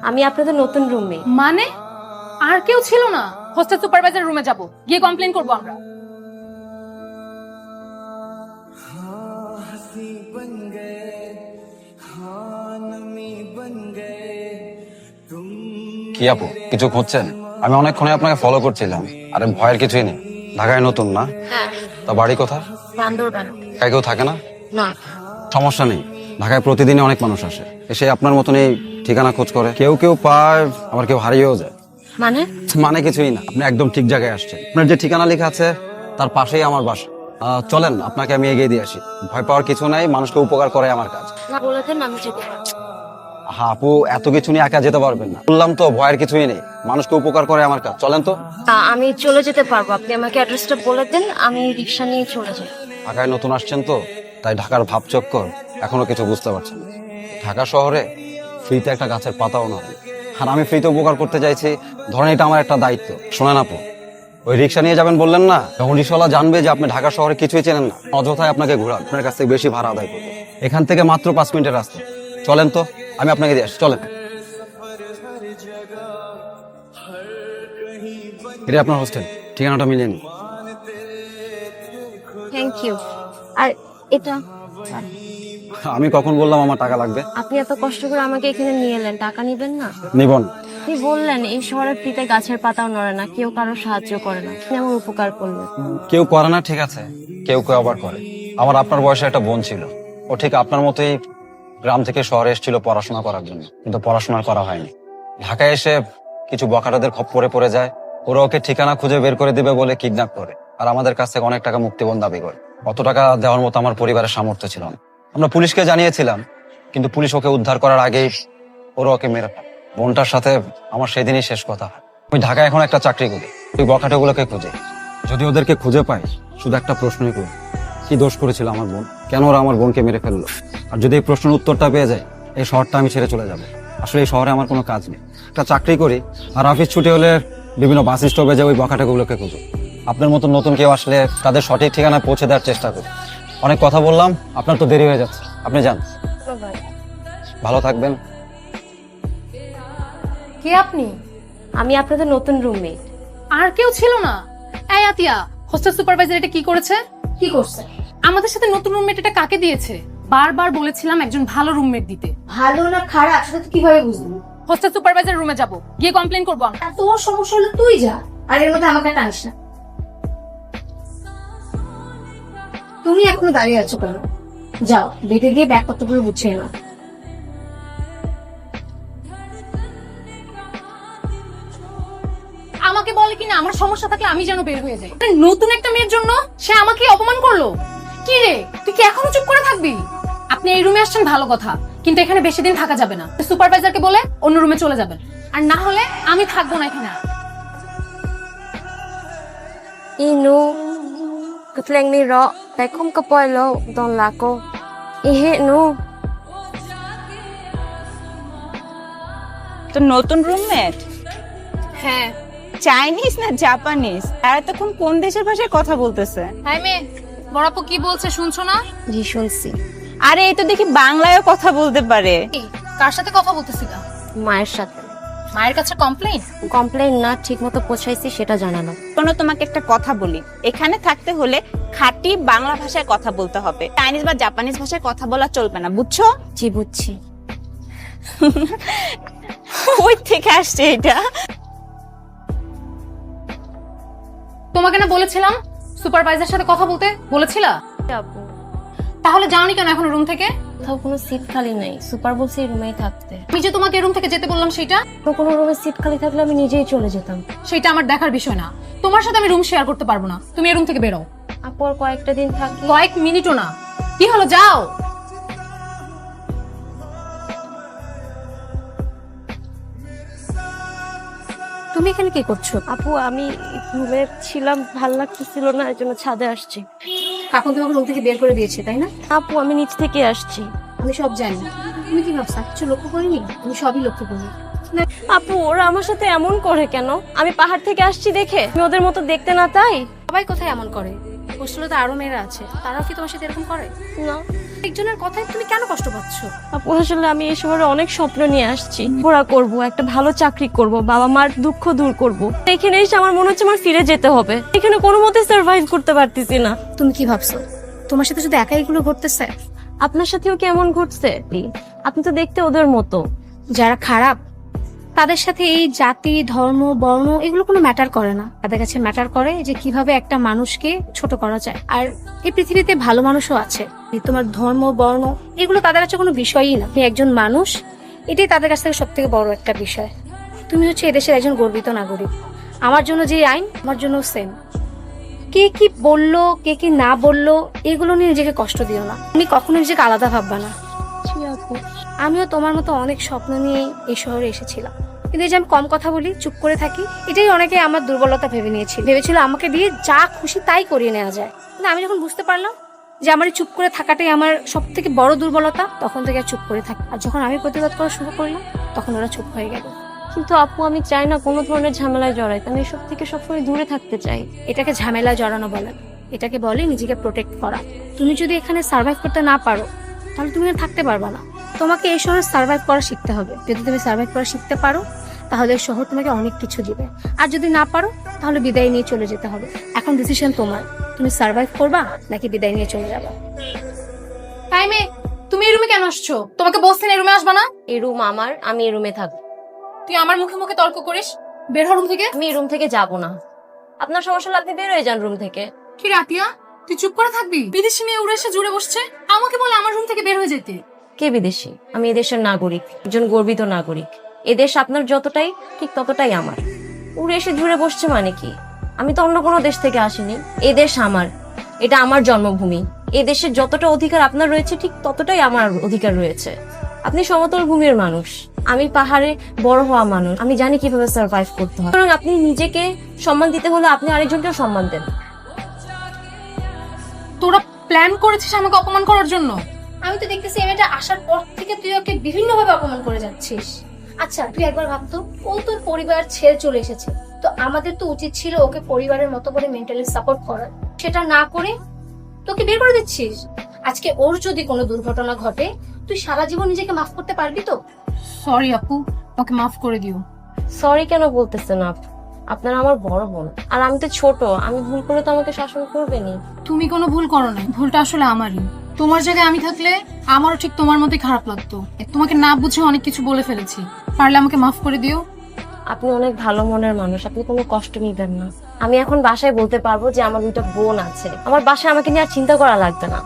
আমি আপনাদের নতুন রুমমেট। মানে আর কেউ ছিল না? হোস্টেল সুপারভাইজার রুমে যাব, গিয়ে কমপ্লেইন করব আমরা। কি আপু কিছু খুঁজছেন? আমি অনেকক্ষণে আপনাকে ফলো করছিলাম। আরে ভয়ের কিছুই নেই, ঢাকায় নতুন না? হ্যাঁ, তা বাড়ি কোথায়? বান্দরবান। একা কেউ থাকে না? না, সমস্যা নেই, ঢাকায় প্রতিদিনই অনেক মানুষ আসে, এসে আপনার মতনই ঠিকানা খোঁজ করে। কেউ কেউ পায়, আবার কেউ হারিয়েও যায়। মানে মানে কিছুই না, আপনি একদম ঠিক জায়গায় আসছেন। আপনার যে ঠিকানা লেখা আছে তার পাশেই আমার বাসা। চলেন আপনাকে আমি এগিয়ে দিয়ে আসি। ভয় পাওয়ার কিছু নাই, মানুষকে উপকার করে আমার কাজ। না বলে দেন, আমি যেতে পারছি। হ্যাঁ আপু, এত কিছু নিয়ে একা যেতে পারবেন না। বললাম তো ভয়ের কিছুই নেই, মানুষকে উপকার করে আমার কাজ। চলেন তো। আমি চলে যেতে পারবো, আপনি আমাকে অ্যাড্রেসটা বলে দেন, আমি রিক্সা নিয়ে চলে যাই। ঢাকায় নতুন আসছেন তো, তাই ঢাকার ভাবচক্কর এখনো কিছু বুঝতে পারছেন না। ঢাকা শহরে ফ্রিতে একটা গাছের পাতাও না, আর আমি ফ্রিতে উপকার করতে চাইছি। ধরেন এটা আমার একটা দায়িত্ব। শোনেন আপু, ওই রিক্সা নিয়ে যাবেন বললেন না, যখন রিক্সাওয়ালা জানবে যে আপনি ঢাকা শহরে কিছুই চেনেন না, অযথায় আপনাকে ঘোরান, আপনার কাছ থেকে বেশি ভাড়া আদায় করবে। এখান থেকে মাত্র 5 মিনিটের রাস্তা। চলেন তো, আমি আপনাকে দিয়ে আসি। চলেন। এটা আপনার হোস্টেল, ঠিকানাটা মিলিয়ে নিন। Thank you. আর এটা আমি কখন বললাম আমার টাকা লাগবে? আপনি এত কষ্ট করে আমাকে এখানে নিয়ে এলেন, টাকা নিবেন না? নিবন। আপনি বললেন এই শহরে ফ্রিতে গাছের পাতাও নড়ে না, কেউ কারো সাহায্য করে না, আপনি আমার উপকার করলেন। কেউ করে না ঠিক আছে, কেউ কেউ আবার করে। আমার আপনার বয়সে একটা বোন ছিল, ও ঠিক আপনার মতোই গ্রাম থেকে শহরে এসেছিল পড়াশোনা করার জন্য, কিন্তু পড়াশোনা করা হয়নি। ঢাকায় এসে কিছু বখাটাদের খপ্পরে পড়ে যায়। ওরা ওকে ঠিকানা খুঁজে বের করে দিবে বলে কিডন্যাপ করে, আর আমাদের কাছ থেকে অনেক টাকা মুক্তিপণ দাবি করে। অত টাকা দেওয়ার মতো আমার পরিবারের সামর্থ্য ছিল না। আমরা পুলিশকে জানিয়েছিলাম, কিন্তু পুলিশ ওকে উদ্ধার করার আগেই ওরা ওকে মেরে ফেলে। বোনটার সাথে আমার সেদিনই শেষ কথা হয়। আমি ঢাকায় এখন একটা চাকরি করি, ওই বখাটেগুলোকে খুঁজে। যদি ওদেরকে খুঁজে পাই, শুধু একটা প্রশ্নই করি, কি দোষ করেছিল আমার বোন, কেন ওরা আমার বোনকে মেরে ফেললো? আর যদি এই প্রশ্নের উত্তরটা পেয়ে যায়, এই শহরটা আমি ছেড়ে চলে যাবো। আসলে এই শহরে আমার কোনো কাজ নেই, একটা চাকরি করি, আর অফিস ছুটি হলে বিভিন্ন বাস স্টপে যায় ওই বখাটেগুলোকে খুঁজো। আপনার মতো নতুন কেউ আসলে তাদের সঠিক ঠিকানায় পৌঁছে দেওয়ার চেষ্টা করি। অনেক কথা বললাম, আপনার তো দেরি হয়ে যাচ্ছে, আপনি যান। ভালো থাকবেন। কে আপনি? আমি আপনাদের নতুন রুমমেট। আর কেউ ছিল না? এই আতিয়া, হোস্টেল সুপারভাইজার এটা কি করেছে? কি করছে? আমাদের সাথে নতুন রুমমেট এটা কাকে দিয়েছে? বারবার বলেছিলাম একজন ভালো রুমমেট দিতে। ভালো না খারাপ সেটা তো কিভাবে বুঝবি? হোস্টেল সুপারভাইজার রুমে যাব, গিয়ে কমপ্লেইন করব আমরা। আর তোর সমস্যা হলে তুই যা, আর এর মধ্যে আমাকে টানিস না। তুমি এখনো দাঁড়িয়ে আছো কেন? যাও, বেডে গিয়ে ব্যাগপত্রগুলো গুছিয়ে নাও। আমাকে বলে কিনা আমার সমস্যা থাকলে আমি যেন বের হয়ে যাই। একটা নতুন একটা মেয়ের জন্য সে আমাকে অপমান করলো। কি রে, তুই কি এখনো চুপ করে থাকবি? আপনি এই রুমে আসছেন ভালো কথা, কিন্তু এখানে বেশি দিন থাকা যাবে না। সুপারভাইজারকে বলে অন্য রুমে চলে যাবেন, আর না হলে আমি থাকবো না এখানে। Inu ketleng ni ro tai khom ka poi lo don la ko I he nu তো নতুন রুমমেট হ্যাঁ। চাইনিজ না জাপানিজ? আর এতক্ষণ কোন দেশের ভাষায় কথা বলতেছে? হাই মে, বড়াপু কি বলছে শুনছো না? ji shunsi আরে এই তো দেখি বাংলায়ও কথা বলতে পারে। এই, কার সাথে কথা বলতেছিলা? মায়ের সাথে। মায়ের কাছে কমপ্লেইন? কমপ্লেইন না, ঠিকমতো পৌঁছাইছি সেটা জানানো। কোনো তোমাকে একটা কথা বলি, এখানে থাকতে হলে খাঁটি বাংলা ভাষায় কথা বলতে হবে, চাইনিজ বা জাপানিজ ভাষায় কথা বলা চলবে না, বুঝছো? জি বুঝছি। ওই থেকে আসছে এটা। তোমাকে না বলেছিলাম সুপারভাইজারের সাথে কথা বলতে বলেছিলা? আপু তাহলে যাওনি কেন এখন রুম থেকে? কোথাও কোনো সিট খালি নাই, সুপার বলছে এই রুমেই থাকতে। আমি যে তোমাকে রুম থেকে যেতে বললাম সেটা তো কোনো রুমে সিট খালি থাকলে আমি নিজেই চলে যেতাম। সেটা আমার দেখার বিষয় না। তোমার সাথে আমি রুম শেয়ার করতে পারবো না, তুমি এই রুম থেকে বেরো। আপু আর কয়েকটা দিন থাকি। কয়েক মিনিটও না। কি হলো, যাও। তুমি এখানে কি করছো? আপু আমি রুমে ছিলাম, ভাল লাগতেছিল না, এর জন্য ছাদে আসছি। এখন তোমাকে রুম থেকে বের করে দিয়েছে তাই না? আপু আমি নিচ থেকে আসছি। আমি সব জানি। তুমি কি ভাবছো কিছু লক্ষ্য করিনি? তুমি সবই লক্ষ্য করি। আপু ওরা আমার সাথে এমন করে কেন? আমি পাহাড় থেকে আসছি দেখে আমি ওদের মতো দেখতে না তাই? সবাই কোথায় এমন করে? হোস্টেলে তো আরো মেয়েরা আছে, তারাও কি তোমার সাথে এরকম করে? না একজনের কথায় তুমি কেন কষ্ট পাচ্ছ? আপু আসলে আমি এই শহরে অনেক স্বপ্ন নিয়ে আসছি, পড়া করব, একটা ভালো চাকরি করব, বাবা মার দুঃখ দূর করব। এখানে এসে আমার মনে হচ্ছে আমার ফিরে যেতে হবে। এখানে কোনো মতে সার্ভাইভ করতে পারতেছি না। তুমি কি ভাবছো তোমার সাথে শুধু একাই এগুলো ঘটতেছে? আপনার সাথেও কেমন ঘটছে? আপনি তো দেখতে ওদের মতো। যারা খারাপ তাদের সাথে এই জাতি, ধর্ম, বর্ণ এগুলো কোনো ম্যাটার করে না। তাদের কাছে ম্যাটার করে যে কিভাবে একটা মানুষকে ছোট করা যায়। আর এই পৃথিবীতে ভালো মানুষও আছে। তোমার ধর্ম, বর্ণ এগুলো তাদের কাছে কোনো বিষয়ই না। তুমি একজন মানুষ, এটাই তাদের কাছ থেকে সব থেকে বড় একটা বিষয়। তুমি হচ্ছে এদেশের একজন গর্বিত নাগরিক। আমার জন্য যে আইন, আমার জন্য সেম। কে কি বললো, কে কি না বললো, এগুলো নিয়ে নিজেকে কষ্ট দিও না। তুমি কখনো নিজেকে আলাদা ভাববা না। আমিও তোমার মতো অনেক স্বপ্ন নিয়ে এই শহরে এসেছিলাম, কিন্তু এই যে আমি কম কথা বলি, চুপ করে থাকি, এটাই অনেকে আমার দুর্বলতা ভেবেছিল আমাকে দিয়ে যা খুশি তাই করিয়ে নেওয়া যায়। কিন্তু আমি যখন বুঝতে পারলাম যে আমার এই চুপ করে থাকাটাই আমার সব থেকে বড় দুর্বলতা, তখন থেকে আর চুপ করে থাকি। আর যখন আমি প্রতিবাদ করা শুরু করলাম, তখন ওরা চুপ হয়ে গেল। কিন্তু আপু আমি চাই না কোনো ধরনের ঝামেলায় জড়াইতে। আমি এসব থেকে সবসময় দূরে থাকতে চাই। এটাকে ঝামেলায় জড়ানো বলে না, এটাকে বলে নিজেকে প্রোটেক্ট করা। তুমি যদি এখানে সার্ভাইভ করতে না পারো, তাহলে তুমি এখানে থাকতে পারবা না। তোমাকে এই শহরে সার্ভাইভ করা শিখতে হবে। যদি তুমি সার্ভাইভ করা শিখতে পারো, তাহলে এই শহর তোমাকে অনেক কিছু দিবে। আর যদি না পারো, তাহলে বিদায় নিয়ে চলে যেতে হবে। এখন ডিসিশন তোমার, তুমি সার্ভাইভ করবা নাকি বিদায় নিয়ে চলে যাবা। টাইমে তুমি এই রুমে কেন আসছো? তোমাকে বলছি না এই রুমে আসবা না। এই রুম আমার, আমি এই রুমে থাকবো। তুই আমার মুখে মুখে তর্ক করিস, বের হ রুম থেকে। আমি এই রুম থেকে যাব না। আপনার সমস্যা হলে আপনি বের হয়ে যান রুম থেকে। কি রাতিয়া, তুই চুপ করে থাকবি? বিদেশি মেয়ে উড়ে এসে জুড়ে বসছে, আমাকে বলে আমার রুম থেকে বের হয়ে যেতে। কে বিদেশি? আমি এদেশের নাগরিক, একজন গর্বিত নাগরিক। এদেশ আপনার যতটাই, ঠিক ততটাই আমার। উড়ে এসে জুড়ে বসছে মানে কি? আমি তো অন্য কোনো দেশ থেকে আসিনি। এদেশ আমার, এটা আমার জন্মভূমি। এই দেশের যতটা অধিকার আপনার রয়েছে, ঠিক ততটাই আমার অধিকার রয়েছে। আপনি সমতল ভূমির মানুষ, আমি পাহাড়ে বড় হওয়া মানুষ। আমি জানি কিভাবে সার্ভাইভ করতে হয়। সুতরাং আপনি নিজেকে সম্মান দিতে হলে আপনি আরেকজনকেও সম্মান দেন। তোরা প্ল্যান করেছিস আমাকে অপমান করার জন্য। আমি তো দেখতেছি এই মেয়েটা আসার পর থেকে তুই ওকে বিভিন্নভাবে অপমান করে যাচ্ছিস। আচ্ছা তুই একবার ভাবতো, ও তোর পরিবার ছেড়ে চলে এসেছে, তো আমাদের তো উচিত ছিল ওকে পরিবারের মতো করে মেন্টালি সাপোর্ট করার। সেটা না করে তোকে বের করে দিচ্ছিস। আজকে ওর যদি কোনো দুর্ঘটনা ঘটে, তুই সারা জীবন নিজেকে মাফ করতে পারবি তো? সরি আপু, ওকে মাফ করে দিও। সরি কেন বলতেছেন আপনি? আপনারা আমার বড় বোন, আর আমি তো ছোট। আমি ভুল করে তো আমাকে শাসন করবেনি। তুমি কোনো ভুল করো না, ভুলটা আসলে আমারই। তোমার জায়গায় আমি থাকলে আমারও ঠিক তোমার মতোই খারাপ লাগতো। তোমাকে না বুঝে অনেক কিছু বলে ফেলেছি, পারলে আমাকে মাফ করে দিও। আপনি অনেক ভালো মনের মানুষ, আপনি কোনো কষ্ট নিবেন না। আমি এখন বাসায় বলতে পারবো যে আমার দুটো বোন আছে। আমার বাসায় আমাকে নিয়ে আর চিন্তা করা লাগবে না।